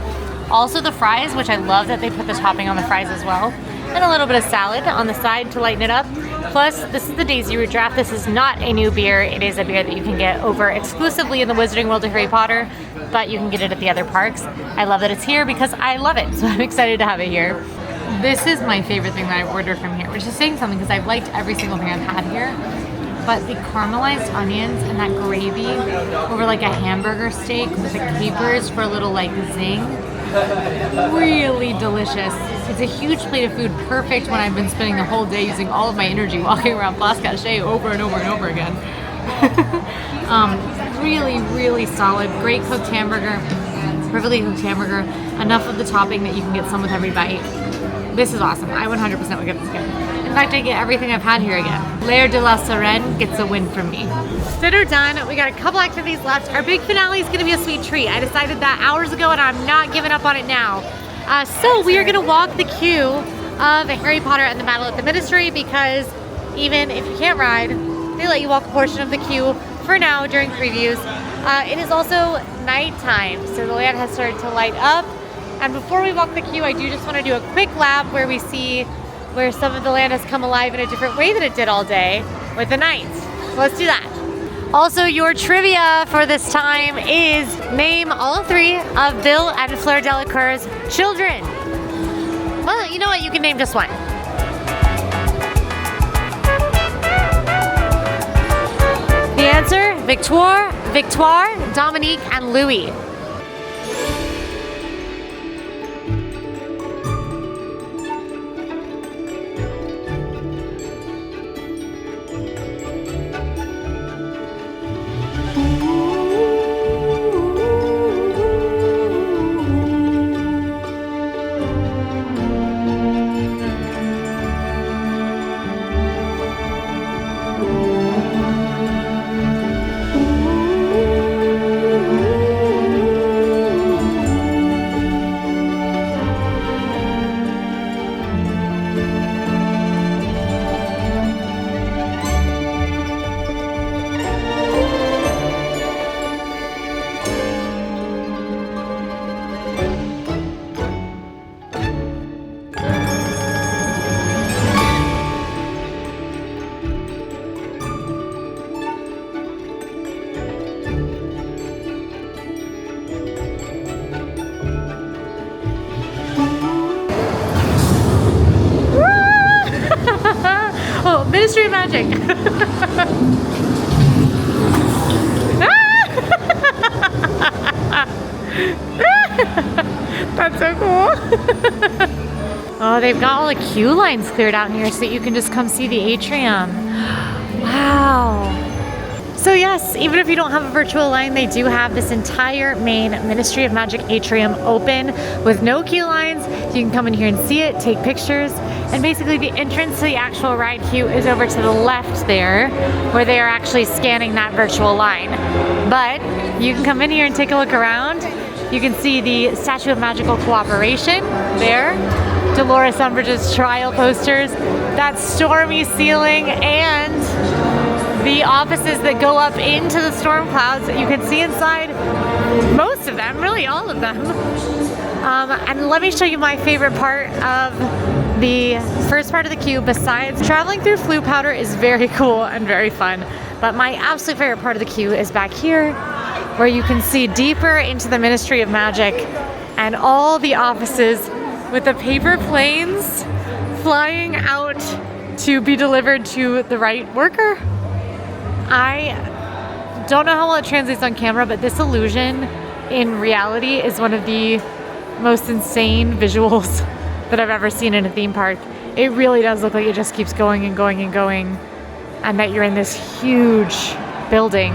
Also the fries, which I love that they put the topping on the fries as well. And a little bit of salad on the side to lighten it up. Plus, this is the Daisy Root Draft. This is not a new beer. It is a beer that you can get over exclusively in the Wizarding World of Harry Potter, but you can get it at the other parks. I love that it's here because I love it, so I'm excited to have it here. This is my favorite thing that I ordered from here, which is saying something because I've liked every single thing I've had here. But the caramelized onions and that gravy over like a hamburger steak with the capers for a little like zing. Really delicious. It's a huge plate of food, perfect when I've been spending the whole day using all of my energy walking around Place Cachet over and over and over again. Really, really solid. Great cooked hamburger. Perfectly cooked hamburger. Enough of the topping that you can get some with every bite. This is awesome. I 100% would get this again. In fact, I get everything I've had here again. L'Air de la Sereine gets a win from me. Dinner done. We got a couple activities left. Our big finale is going to be a sweet treat. I decided that hours ago, and I'm not giving up on it now. So we are going to walk the queue of Harry Potter and the Battle at the Ministry because even if you can't ride, they let you walk a portion of the queue for now during previews. It is also nighttime, so the land has started to light up. And before we walk the queue, I do just want to do a quick lap where we see where some of the land has come alive in a different way than it did all day with the knights. So let's do that. Also, your trivia for this time is name all 3 of Bill and Fleur Delacour's children. Well, you know what? You can name just one. The answer, Victoire, Dominique, and Louis. Oh, Ministry of Magic. That's so cool. Oh, they've got all the queue lines cleared out here so that you can just come see the atrium. Wow. So yes, even if you don't have a virtual line, they do have this entire main Ministry of Magic atrium open with no queue lines. You can come in here and see it, take pictures, and basically the entrance to the actual ride queue is over to the left there, where they are actually scanning that virtual line. But you can come in here and take a look around. You can see the Statue of Magical Cooperation there, Dolores Umbridge's trial posters, that stormy ceiling, and the offices that go up into the storm clouds that you can see inside most of them, really all of them. And let me show you my favorite part of the first part of the queue. Besides traveling through Flue Powder is very cool and very fun, but my absolute favorite part of the queue is back here, where you can see deeper into the Ministry of Magic and all the offices with the paper planes flying out to be delivered to the right worker. I don't know how well it translates on camera, but this illusion in reality is one of the most insane visuals that I've ever seen in a theme park. It really does look like it just keeps going and going and going, and that you're in this huge building.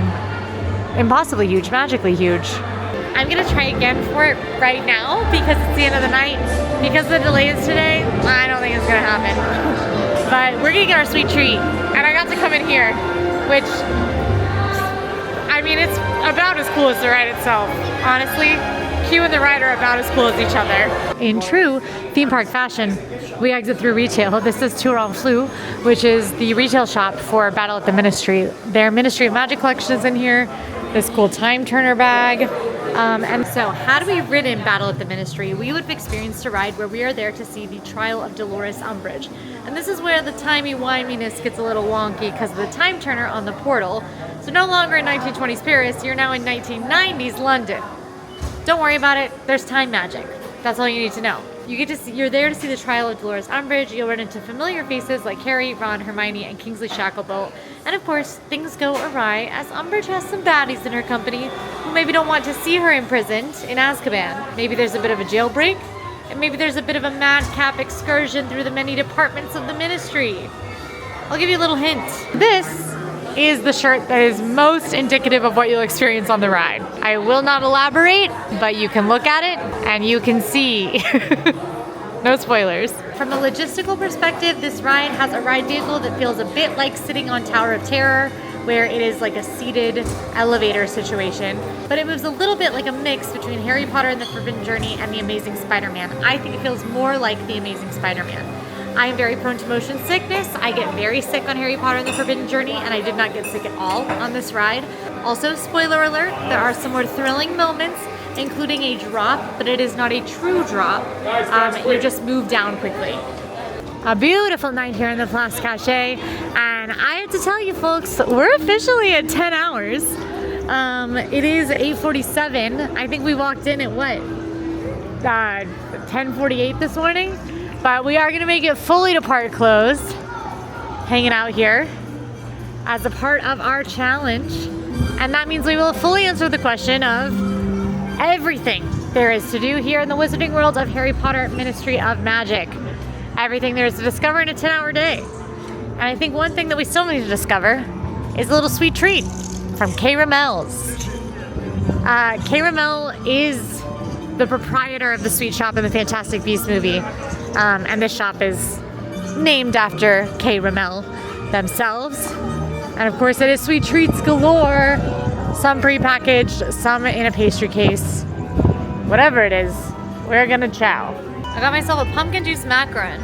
Impossibly huge, magically huge. I'm gonna try again for it right now because it's the end of the night. Because of the delays today, I don't think it's gonna happen. But we're gonna get our sweet treat. And I got to come in here, which, I mean, it's about as cool as the ride itself. Honestly, queue and the ride are about as cool as each other. In true theme park fashion, we exit through retail. This is Tour en Flue, which is the retail shop for Battle at the Ministry. Their Ministry of Magic collection is in here. This cool time turner bag. And so, had we ridden Battle at the Ministry, we would have experienced a ride where we are there to see the Trial of Dolores Umbridge. And this is where the timey-wiminess gets a little wonky because of the time turner on the portal. So no longer in 1920s Paris, you're now in 1990s London. Don't worry about it, there's time magic. That's all you need to know. You get to see, you're there to see the Trial of Dolores Umbridge. You'll run into familiar faces like Harry, Ron, Hermione, and Kingsley Shacklebolt. And of course, things go awry as Umbridge has some baddies in her company who maybe don't want to see her imprisoned in Azkaban. Maybe there's a bit of a jailbreak, and maybe there's a bit of a madcap excursion through the many departments of the Ministry. I'll give you a little hint. This is the shirt that is most indicative of what you'll experience on the ride. I will not elaborate, but you can look at it and you can see. No spoilers. From a logistical perspective, this ride has a ride vehicle that feels a bit like sitting on Tower of Terror, where it is like a seated elevator situation. But it moves a little bit like a mix between Harry Potter and the Forbidden Journey and The Amazing Spider-Man. I think it feels more like The Amazing Spider-Man. I am very prone to motion sickness. I get very sick on Harry Potter and the Forbidden Journey, and I did not get sick at all on this ride. Also, spoiler alert, there are some more thrilling moments, including a drop, but it is not a true drop. You just move down quickly. A beautiful night here in the Place Cachet, and I have to tell you folks, we're officially at 10 hours. It is 8:47. I think we walked in at what? 10:48 this morning? But we are gonna make it fully to park closed, hanging out here as a part of our challenge. And that means we will fully answer the question of everything there is to do here in the Wizarding World of Harry Potter Ministry of Magic. Everything there is to discover in a 10-hour day. And I think one thing that we still need to discover is a little sweet treat from K. Rammel's. K. Rammel is the proprietor of the sweet shop in the Fantastic Beasts movie. And this shop is named after K. Rammel themselves. And of course it is sweet treats galore. Some pre-packaged, some in a pastry case. Whatever it is, we're gonna chow. I got myself a pumpkin juice macaron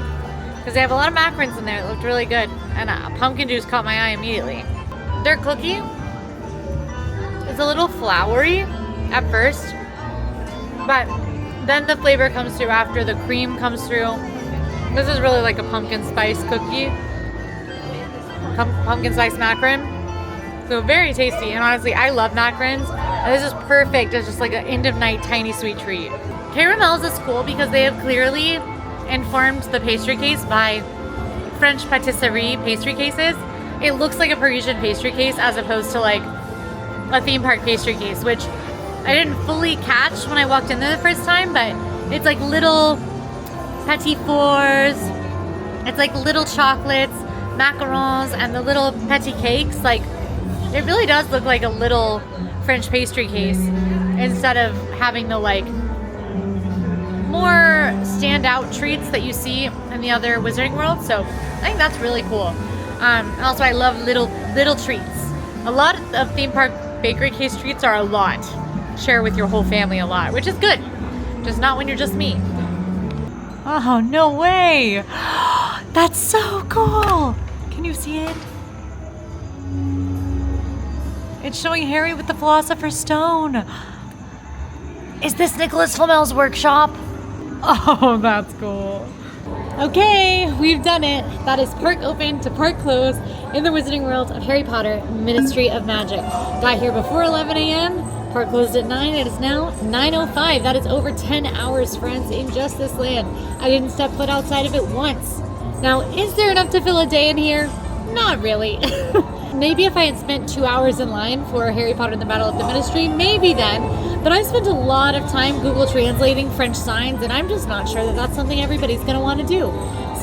because they have a lot of macarons in there that looked really good. And pumpkin juice caught my eye immediately. Their cookie is a little floury at first, but then the flavor comes through after the cream comes through. This is really like a pumpkin spice cookie. Pumpkin spice macaron. So very tasty, and honestly, I love macarons. And this is perfect as just like an end of night tiny sweet treat. K. Rammel's is cool because they have clearly informed the pastry case by French patisserie pastry cases. It looks like a Parisian pastry case as opposed to like a theme park pastry case, which I didn't fully catch when I walked in there the first time, but it's like little petit fours, it's like little chocolates, macarons, and the little petit cakes. Like, it really does look like a little French pastry case instead of having the like more standout treats that you see in the other Wizarding World. So I think that's really cool. Also, I love little treats. A lot of theme park bakery case treats are a lot. Share with your whole family a lot, which is good. Just not when you're just me. Oh, no way. That's so cool. Can you see it? It's showing Harry with the Philosopher's Stone. Is this Nicholas Flamel's workshop? Oh, that's cool. Okay, we've done it. That is park open to park closed in the Wizarding World of Harry Potter Ministry of Magic. Got here before 11 a.m. Park closed at 9. It is now 9:05. That is over 10 hours, friends, in just this land. I didn't step foot outside of it once. Now, is there enough to fill a day in here? Not really. Maybe if I had spent 2 hours in line for Harry Potter and the Battle of the Ministry, maybe then. But I spent a lot of time Google translating French signs, and I'm just not sure that that's something everybody's going to want to do.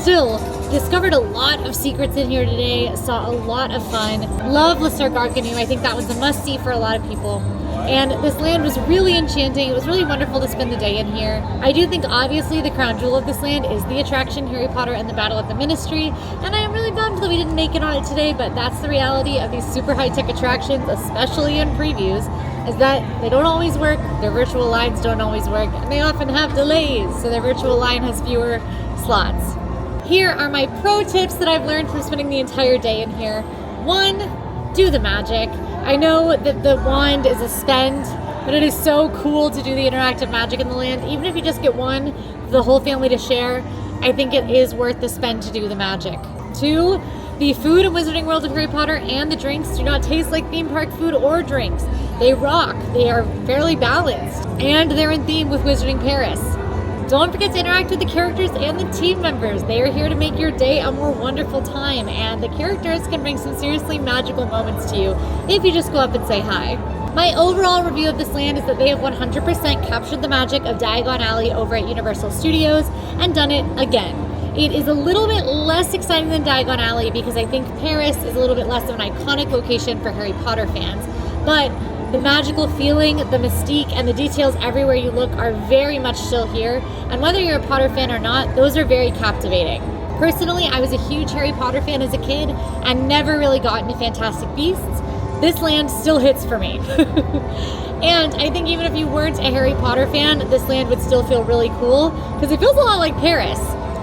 Still, discovered a lot of secrets in here today, saw a lot of fun. Love Le Cercle Arcanum. I think that was a must-see for a lot of people. And this land was really enchanting. It was really wonderful to spend the day in here. I do think obviously the crown jewel of this land is the attraction Harry Potter and the Battle of the Ministry, and I am really bummed that we didn't make it on it today, but that's the reality of these super high-tech attractions, especially in previews, is that they don't always work, their virtual lines don't always work, and they often have delays, so their virtual line has fewer slots. Here are my pro tips that I've learned from spending the entire day in here. 1, do the magic. I know that the wand is a spend, but it is so cool to do the interactive magic in the land. Even if you just get one for the whole family to share, I think it is worth the spend to do the magic. 2, the food in Wizarding World of Harry Potter and the drinks do not taste like theme park food or drinks. They rock, they are fairly balanced, and they're in theme with Wizarding Paris. Don't forget to interact with the characters and the team members. They are here to make your day a more wonderful time, and the characters can bring some seriously magical moments to you if you just go up and say hi. My overall review of this land is that they have 100% captured the magic of Diagon Alley over at Universal Studios and done it again. It is a little bit less exciting than Diagon Alley because I think Paris is a little bit less of an iconic location for Harry Potter fans, but the magical feeling, the mystique, and the details everywhere you look are very much still here, and whether you're a Potter fan or not, those are very captivating. Personally, I was a huge Harry Potter fan as a kid and never really got into Fantastic Beasts. This land still hits for me. And I think even if you weren't a Harry Potter fan, this land would still feel really cool because it feels a lot like Paris,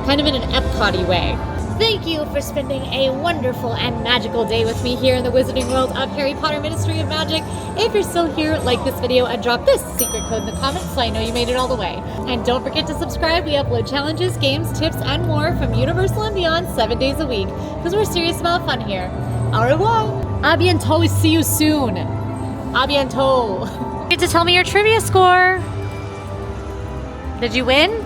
kind of in an Epcot-y way. Thank you for spending a wonderful and magical day with me here in the Wizarding World of Harry Potter Ministry of Magic. If you're still here, like this video and drop this secret code in the comments so I know you made it all the way. And don't forget to subscribe. We upload challenges, games, tips, and more from Universal and beyond 7 days a week because we're serious about fun here. Au revoir. A bientôt. See you soon. A bientôt. Get to tell me your trivia score. Did you win?